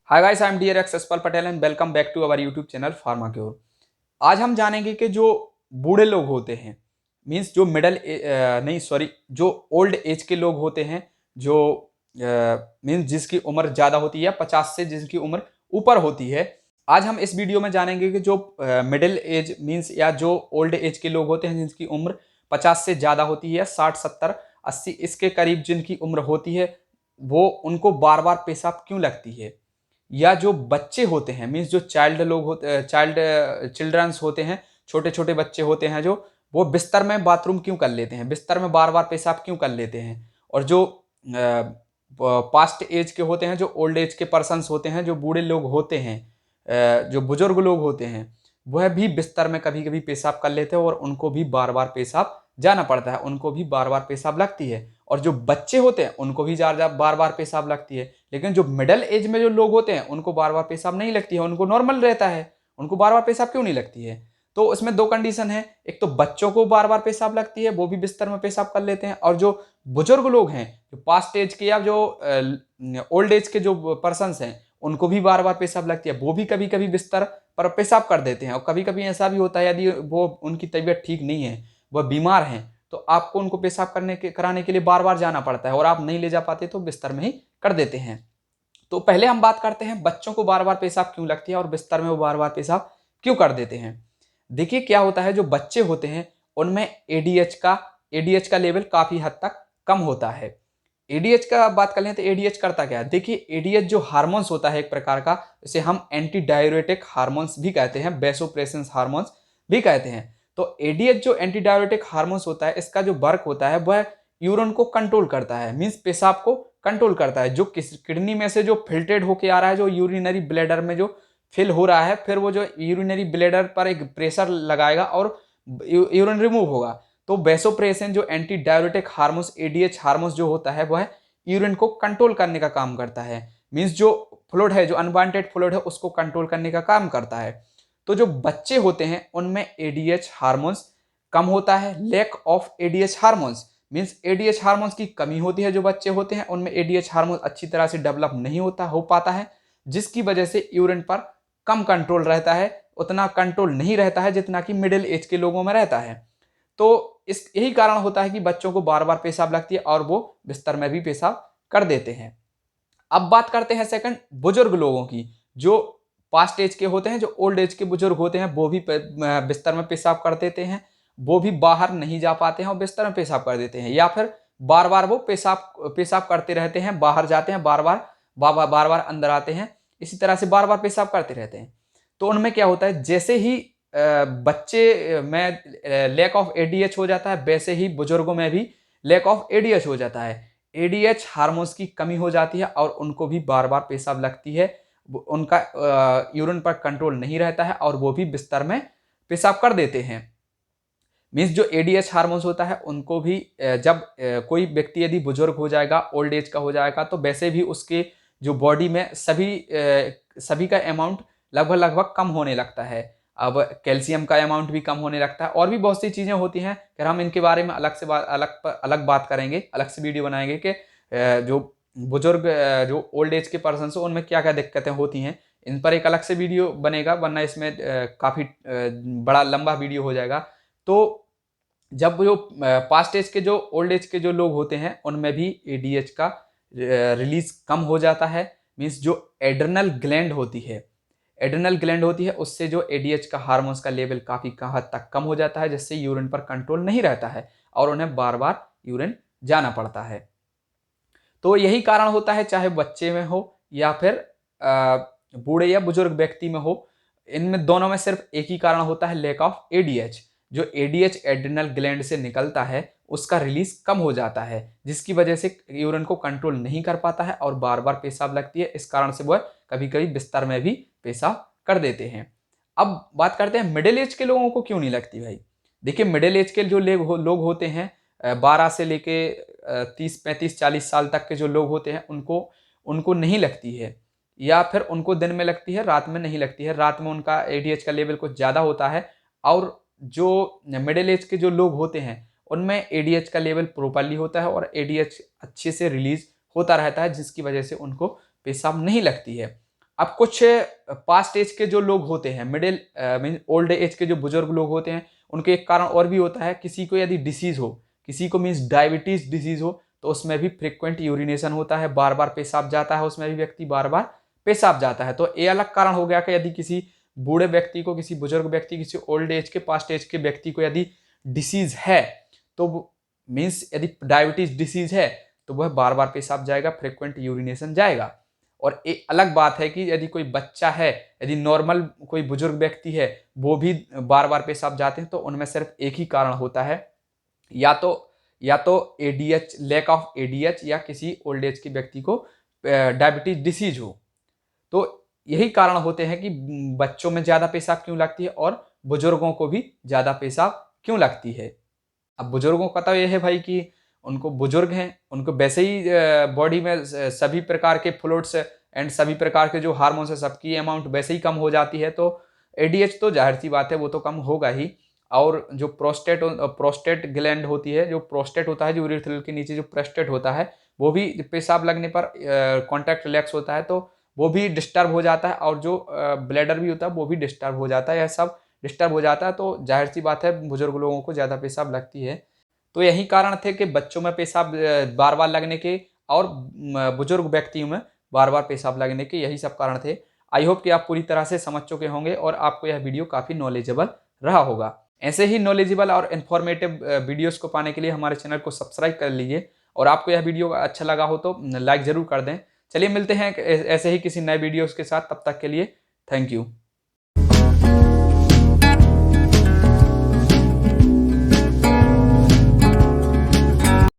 Hi guys, I am dear ex Yashpal Patel and welcome back to our YouTube channel Pharma Cure. आज हम जानेंगे कि जो बूढ़े लोग होते हैं, मींस जो नहीं सॉरी, जो ओल्ड एज के लोग होते हैं, जो मींस जिसकी उम्र ज़्यादा होती है, 50 से जिसकी उम्र ऊपर होती है। आज हम इस वीडियो में जानेंगे कि जो मिडिल एज मींस या जो ओल्ड एज के लोग होते हैं जिनकी उम्र 50 से ज़्यादा होती है, 60 70 80 इसके करीब जिनकी उम्र होती है, वो उनको बार बार पेशाब क्यों लगती है। या जो बच्चे होते हैं, मीन्स जो चाइल्ड लोग होते चिल्ड्रंस होते हैं, छोटे छोटे बच्चे होते हैं, जो वो बिस्तर में बाथरूम क्यों कर लेते हैं, बिस्तर में बार बार पेशाब क्यों कर लेते हैं। और जो पास्ट एज के होते हैं, जो ओल्ड एज के पर्सन्स होते हैं, जो बूढ़े लोग होते हैं, जो बुजुर्ग लोग होते हैं, वह भी बिस्तर में कभी कभी पेशाब कर लेते हैं और उनको भी बार बार पेशाब जाना पड़ता है, उनको भी बार बार पेशाब लगती है। और जो बच्चे होते हैं उनको भी बार बार पेशाब लगती है। लेकिन जो मिडिल एज में जो लोग होते हैं उनको बार बार पेशाब नहीं लगती है, उनको नॉर्मल रहता है। उनको बार बार पेशाब क्यों नहीं लगती है? तो उसमें दो कंडीशन है। एक तो बच्चों को बार बार पेशाब लगती है, वो भी बिस्तर में पेशाब कर लेते हैं। और जो बुजुर्ग लोग हैं, जो पास्ट एज के या जो ओल्ड एज के जो पर्सन हैं, उनको भी बार बार पेशाब लगती है, वो भी कभी कभी बिस्तर पर पेशाब कर देते हैं। और कभी कभी ऐसा भी होता है, यदि वो उनकी तबीयत ठीक नहीं है, वह बीमार हैं, तो आपको उनको पेशाब कराने के लिए बार बार जाना पड़ता है और आप नहीं ले जा पाते तो बिस्तर में ही कर देते हैं। तो पहले हम बात करते हैं बच्चों को बार बार पेशाब क्यों लगती है और बिस्तर में वो बार बार पेशाब क्यों कर देते हैं। देखिए क्या होता है, जो बच्चे होते हैं उनमें एडीएच का लेवल काफी हद तक कम होता है। एडीएच का बात कर लें तो एडीएच करता क्या है। देखिए एडीएच जो हार्मोन्स होता है एक प्रकार का, इसे हम एंटी डाययूरेटिक हार्मोन्स भी कहते हैं, वैसोप्रेसिन हार्मोन्स भी कहते हैं। तो एडीएच जो एंटी डाययूरेटिक हार्मोन्स होता है, इसका जो वर्क होता है वह यूरिन को कंट्रोल करता है, मींस पेशाब को कंट्रोल करता है। जो किडनी में से जो फिल्ट्रेट होके आ रहा है, जो यूरिनरी ब्लैडर में जो फिल हो रहा है, फिर वो जो यूरिनरी ब्लैडर पर एक प्रेशर लगाएगा और यूरिन रिमूव होगा। तो वैसोप्रेसिन जो anti diuretic hormones, ADH hormones जो होता है, वह यूरिन को कंट्रोल करने का काम करता है। मींस जो फ्लूइड है, जो अनवांटेड फ्लूइड है, उसको कंट्रोल करने का काम करता है। तो जो बच्चे होते हैं उनमें एडीएच हार्मोन्स कम होता है, lack of ADH hormones, means ADH hormones की कमी होती है। जो बच्चे होते हैं उनमें एडीएच हार्मोन अच्छी तरह से डेवलप नहीं हो पाता है, जिसकी वजह से यूरिन पर कम कंट्रोल रहता है, उतना कंट्रोल नहीं रहता है जितना कि मिडिल एज के लोगों में रहता है। तो इस यही कारण होता है कि बच्चों को बार बार पेशाब लगती है और वो बिस्तर में भी पेशाब कर देते हैं। अब बात करते हैं सेकंड बुजुर्ग लोगों की। जो पास्ट एज के होते हैं, जो ओल्ड एज के बुजुर्ग होते हैं, वो भी बिस्तर में पेशाब कर देते हैं। वो भी बाहर नहीं जा पाते हैं और बिस्तर में पेशाब कर देते हैं, या फिर बार बार वो पेशाब पेशाब करते रहते हैं, बाहर जाते हैं, बार बार अंदर आते हैं, इसी तरह से बार बार पेशाब करते रहते हैं। तो उनमें क्या होता है, जैसे ही बच्चे में लैक ऑफ एडीएच हो जाता है, वैसे ही बुजुर्गों में भी लैक ऑफ एडीएच हो जाता है। एडीएच हार्मोन्स की कमी हो जाती है और उनको भी बार बार पेशाब लगती है। उनका यूरिन पर कंट्रोल नहीं रहता है और वो भी बिस्तर में पेशाब कर देते हैं। मीन्स जो एडीएच हार्मोन्स होता है उनको भी जब कोई व्यक्ति यदि बुजुर्ग हो जाएगा, ओल्ड एज का हो जाएगा, तो वैसे भी उसके जो बॉडी में सभी का अमाउंट लगभग लगभग कम होने लगता है। अब कैल्शियम का अमाउंट भी कम होने लगता है और भी बहुत सी चीज़ें होती हैं। फिर हम इनके बारे में अलग बात करेंगे, अलग से वीडियो बनाएंगे कि जो बुजुर्ग जो ओल्ड एज के पर्सन हो उनमें क्या क्या दिक्कतें होती हैं। इन पर एक अलग से वीडियो बनेगा, वरना इसमें काफ़ी बड़ा लंबा वीडियो हो जाएगा। तो जब जो पास्ट एज के, जो ओल्ड एज के जो लोग होते हैं, उनमें भी एडीएच का रिलीज कम हो जाता है। मीन्स जो एड्रेनल ग्लैंड होती है, उससे जो एडीएच का हार्मोन्स का लेवल काफ़ी हद तक कम हो जाता है, जिससे यूरिन पर कंट्रोल नहीं रहता है और उन्हें बार बार यूरिन जाना पड़ता है। तो यही कारण होता है, चाहे बच्चे में हो या फिर बूढ़े या बुजुर्ग व्यक्ति में हो, इनमें दोनों में सिर्फ एक ही कारण होता है, लैक ऑफ एडीएच। जो एडीएच एड्रिनल ग्लैंड से निकलता है उसका रिलीज कम हो जाता है, जिसकी वजह से यूरिन को कंट्रोल नहीं कर पाता है और बार बार पेशाब लगती है। इस कारण से वह कभी कभी बिस्तर में भी पेशाब कर देते हैं। अब बात करते हैं मिडिल एज के लोगों को क्यों नहीं लगती भाई। देखिए मिडिल एज के जो लोग होते हैं, 12 से लेके 30 35 40 साल तक के जो लोग होते हैं, उनको उनको नहीं लगती है, या फिर उनको दिन में लगती है, रात में नहीं लगती है। रात में उनका एडीएच का लेवल कुछ ज़्यादा होता है। और जो मिडिल एज के जो लोग होते हैं उनमें एडीएच का लेवल प्रॉपरली होता है और एडीएच अच्छे से रिलीज होता रहता है, जिसकी वजह से उनको पेशाब नहीं लगती है। अब कुछ पास्ट एज के जो लोग होते हैं, मिडिल मीन ओल्ड एज के जो बुजुर्ग लोग होते हैं, उनके एक कारण और भी होता है। किसी को यदि डिसीज हो, किसी को मीन्स डायबिटीज डिसीज हो, तो उसमें भी फ्रिक्वेंट यूरिनेशन होता है, बार बार पेशाब जाता है, उसमें भी व्यक्ति बार बार पेशाब जाता है। तो ये अलग कारण हो गया कि यदि किसी बूढ़े व्यक्ति को, किसी बुजुर्ग व्यक्ति, किसी ओल्ड एज के पास्ट एज के व्यक्ति को यदि डिसीज है, तो मीन्स यदि डायबिटीज डिसीज है तो वह बार बार पेशाब जाएगा, फ्रिक्वेंट यूरिनेशन जाएगा। और एक अलग बात है कि यदि कोई बच्चा है, यदि नॉर्मल कोई बुजुर्ग व्यक्ति है, वो भी बार बार पेशाब जाते हैं, तो उनमें सिर्फ एक ही कारण होता है, या तो एडीएच, लैक ऑफ एडीएच, या किसी ओल्ड एज के व्यक्ति को डायबिटीज डिसीज हो। तो यही कारण होते हैं कि बच्चों में ज्यादा पेशाब क्यों लगती है और बुजुर्गों को भी ज्यादा पेशाब क्यों लगती है। अब बुजुर्गों का तो यह है भाई कि उनको, बुजुर्ग हैं, उनको वैसे ही बॉडी में सभी प्रकार के फ्लूइड्स एंड सभी प्रकार के जो हार्मोन्स है, सबकी अमाउंट वैसे ही कम हो जाती है। तो एडीएच तो जाहिर सी बात है, वो तो कम होगा ही। और जो प्रोस्टेट ग्लैंड होती है, जो प्रोस्टेट होता है, जो यूरिथ्रल के नीचे जो प्रोस्टेट होता है, वो भी पेशाब लगने पर कॉन्टैक्ट रिलैक्स होता है, तो वो भी डिस्टर्ब हो जाता है। और जो ब्लैडर भी होता है वो भी डिस्टर्ब हो जाता है, यह सब डिस्टर्ब हो जाता है। तो जाहिर सी बात है बुजुर्ग लोगों को ज़्यादा पेशाब लगती है। तो यही कारण थे कि बच्चों में पेशाब बार बार लगने के और बुजुर्ग व्यक्तियों में बार बार पेशाब लगने के, यही सब कारण थे। आई होप कि आप पूरी तरह से समझ चुके होंगे और आपको यह वीडियो काफ़ी नॉलेजेबल रहा होगा। ऐसे ही नॉलेजेबल और इन्फॉर्मेटिव वीडियोस को पाने के लिए हमारे चैनल को सब्सक्राइब कर लीजिए। और आपको यह वीडियो अच्छा लगा हो तो लाइक ज़रूर कर दें। चलिए मिलते हैं ऐसे ही किसी नए वीडियोस के साथ, तब तक के लिए थैंक यू।